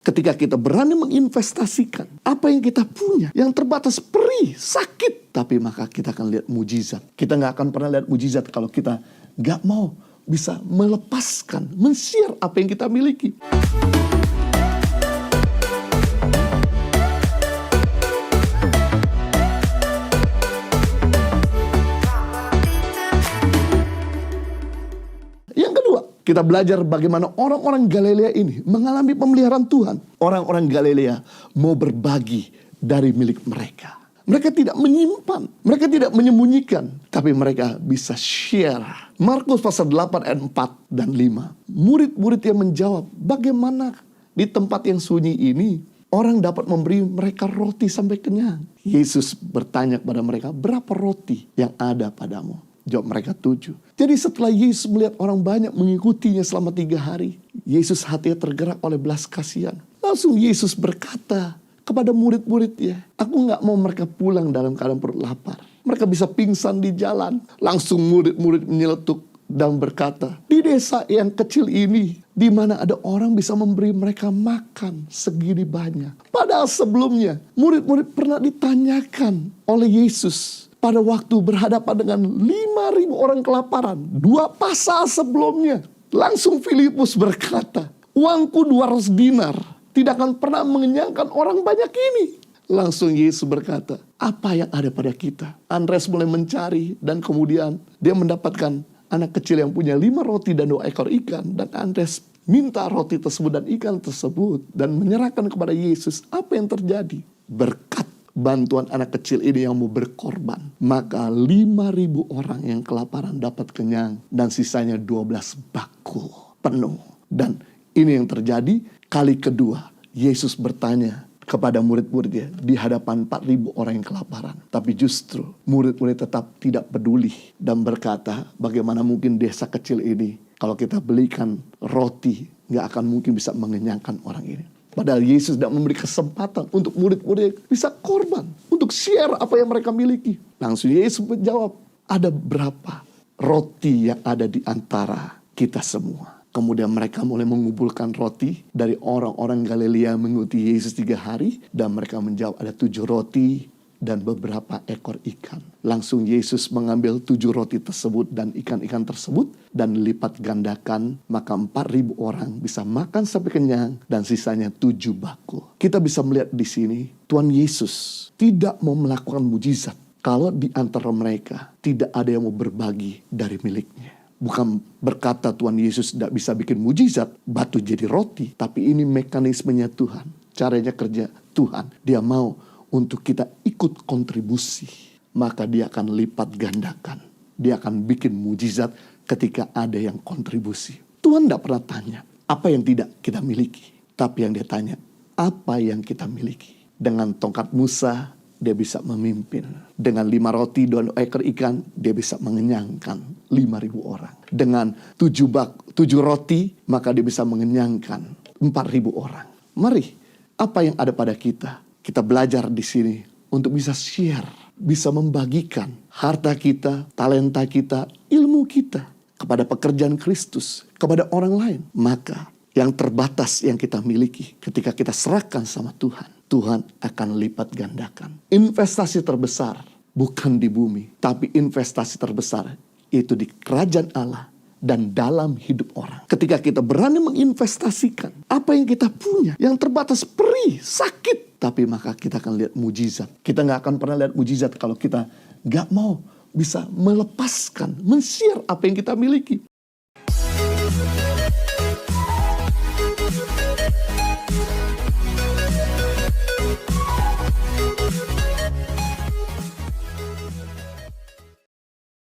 Ketika kita berani menginvestasikan apa yang kita punya, yang terbatas, perih, sakit, tapi maka kita akan lihat mujizat. Kita nggak akan pernah lihat mujizat kalau kita nggak mau bisa melepaskan, men-share apa yang kita miliki. Yang kedua, kita belajar bagaimana orang-orang Galilea ini mengalami pemeliharaan Tuhan. Orang-orang Galilea mau berbagi dari milik mereka. Mereka tidak menyimpan, mereka tidak menyembunyikan, tapi mereka bisa share. Markus pasal 8 ayat 4 dan 5. Murid-murid yang menjawab, bagaimana di tempat yang sunyi ini orang dapat memberi mereka roti sampai kenyang? Yesus bertanya kepada mereka, berapa roti yang ada padamu? Jawab mereka 7. Jadi setelah Yesus melihat orang banyak mengikutinya selama 3 hari, Yesus hatinya tergerak oleh belas kasihan. Langsung Yesus berkata kepada murid-muridnya, aku gak mau mereka pulang dalam keadaan perut lapar. Mereka bisa pingsan di jalan. Langsung murid-murid menyeletuk dan berkata, di desa yang kecil ini, di mana ada orang bisa memberi mereka makan segini banyak. Padahal sebelumnya, murid-murid pernah ditanyakan oleh Yesus pada waktu berhadapan dengan 5.000 orang kelaparan. 2 pasal sebelumnya. Langsung Filipus berkata, uangku 200 dinar tidak akan pernah mengenyangkan orang banyak ini. Langsung Yesus berkata, apa yang ada pada kita? Andreas mulai mencari dan kemudian dia mendapatkan anak kecil yang punya 5 roti dan 2 ekor ikan. Dan Andreas minta roti tersebut dan ikan tersebut dan menyerahkan kepada Yesus. Apa yang terjadi? Berkat bantuan anak kecil ini yang mau berkorban, maka 5.000 orang yang kelaparan dapat kenyang dan sisanya 12 bakul penuh. Dan ini yang terjadi kali kedua. Yesus bertanya kepada murid-muridnya di hadapan 4.000 orang yang kelaparan. Tapi justru murid-murid tetap tidak peduli dan berkata, bagaimana mungkin desa kecil ini kalau kita belikan roti gak akan mungkin bisa mengenyangkan orang ini. Padahal Yesus tidak memberi kesempatan untuk murid-murid bisa korban, untuk share apa yang mereka miliki. Langsung Yesus menjawab, ada berapa roti yang ada di antara kita semua? Kemudian mereka mulai mengumpulkan roti dari orang-orang Galilea mengikuti Yesus 3 hari. Dan mereka menjawab ada 7 roti dan beberapa ekor ikan. Langsung Yesus mengambil 7 roti tersebut dan ikan-ikan tersebut dan lipat gandakan, maka 4.000 orang bisa makan sampai kenyang dan sisanya 7 bakul. Kita bisa melihat di sini Tuhan Yesus tidak mau melakukan mujizat kalau di antara mereka tidak ada yang mau berbagi dari miliknya. Bukan berkata Tuhan Yesus tidak bisa bikin mujizat, batu jadi roti, tapi ini mekanismenya Tuhan, caranya kerja Tuhan. Dia mau untuk kita ikut kontribusi, maka dia akan lipat gandakan. Dia akan bikin mujizat ketika ada yang kontribusi. Tuhan tidak pernah tanya apa yang tidak kita miliki, tapi yang dia tanya apa yang kita miliki. Dengan tongkat Musa dia bisa memimpin. Dengan 5 roti dan 2 ekor ikan dia bisa mengenyangkan 5.000 orang. Dengan 7 roti maka dia bisa mengenyangkan 4.000 orang. Mari, apa yang ada pada kita? Kita belajar di sini untuk bisa share, bisa membagikan harta kita, talenta kita, ilmu kita kepada pekerjaan Kristus, kepada orang lain. Maka yang terbatas yang kita miliki ketika kita serahkan sama Tuhan, Tuhan akan lipat gandakan. Investasi terbesar bukan di bumi, tapi investasi terbesar itu di kerajaan Allah dan dalam hidup orang. Ketika kita berani menginvestasikan apa yang kita punya, yang terbatas, perih, sakit, tapi maka kita akan lihat mujizat. Kita gak akan pernah lihat mujizat kalau kita gak mau bisa melepaskan, men-share apa yang kita miliki.